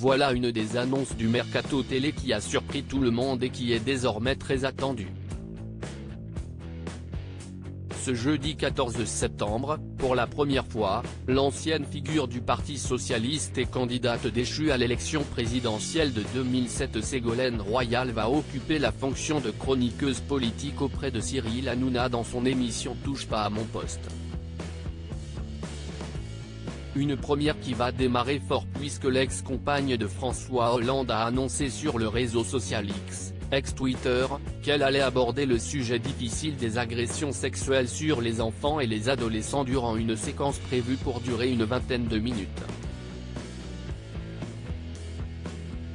Voilà une des annonces du mercato télé qui a surpris tout le monde et qui est désormais très attendue. Ce jeudi 14 septembre, pour la première fois, l'ancienne figure du Parti socialiste et candidate déchue à l'élection présidentielle de 2007 Ségolène Royal va occuper la fonction de chroniqueuse politique auprès de Cyril Hanouna dans son émission Touche pas à mon poste. Une première qui va démarrer fort puisque l'ex-compagne de François Hollande a annoncé sur le réseau social X, ex-Twitter, qu'elle allait aborder le sujet difficile des agressions sexuelles sur les enfants et les adolescents durant une séquence prévue pour durer une vingtaine de minutes.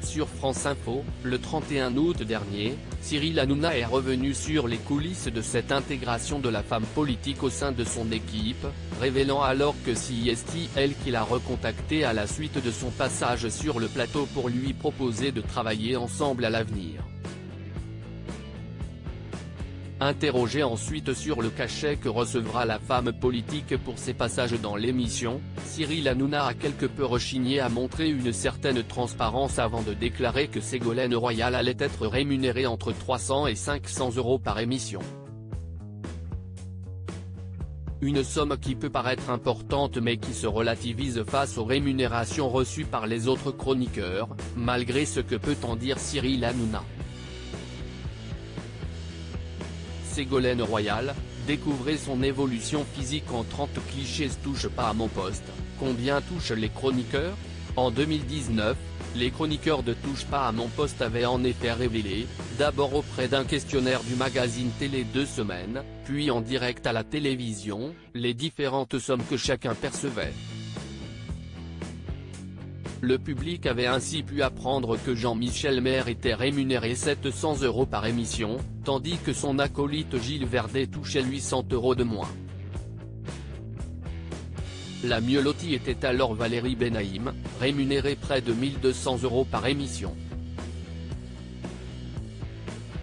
Sur France Info, le 31 août dernier, Cyril Hanouna est revenu sur les coulisses de cette intégration de la femme politique au sein de son équipe, révélant alors que c'est elle qui l'a recontacté à la suite de son passage sur le plateau pour lui proposer de travailler ensemble à l'avenir. Interrogé ensuite sur le cachet que recevra la femme politique pour ses passages dans l'émission, Cyril Hanouna a quelque peu rechigné à montrer une certaine transparence avant de déclarer que Ségolène Royal allait être rémunérée entre 300 et 500 € par émission. Une somme qui peut paraître importante mais qui se relativise face aux rémunérations reçues par les autres chroniqueurs, malgré ce que peut en dire Cyril Hanouna. Ségolène Royal, découvrez son évolution physique en 30 clichés. Touche pas à mon poste, combien touchent les chroniqueurs? En 2019, les chroniqueurs de Touche pas à mon poste avaient en effet révélé, d'abord auprès d'un questionnaire du magazine Télé 2 Semaines, puis en direct à la télévision, les différentes sommes que chacun percevait. Le public avait ainsi pu apprendre que Jean-Michel Maire était rémunéré 700 € par émission, tandis que son acolyte Gilles Verdet touchait 800 € de moins. La mieux lotie était alors Valérie Benaïm, rémunérée près de 1200 € par émission.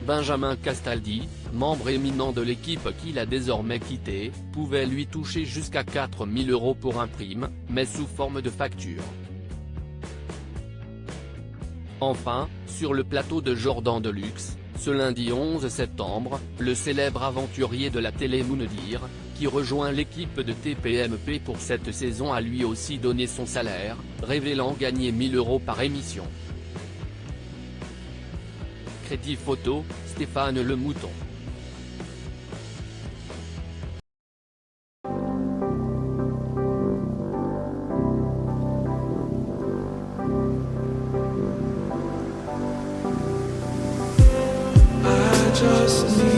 Benjamin Castaldi, membre éminent de l'équipe qu'il a désormais quitté, pouvait lui toucher jusqu'à 4000 € pour un prime, mais sous forme de facture. Enfin, sur le plateau de Jordan Deluxe, ce lundi 11 septembre, le célèbre aventurier de la télé Moundir, qui rejoint l'équipe de TPMP pour cette saison a lui aussi donné son salaire, révélant gagner 1000 € par émission. Crédit photo, Stéphane Le Mouton. Just need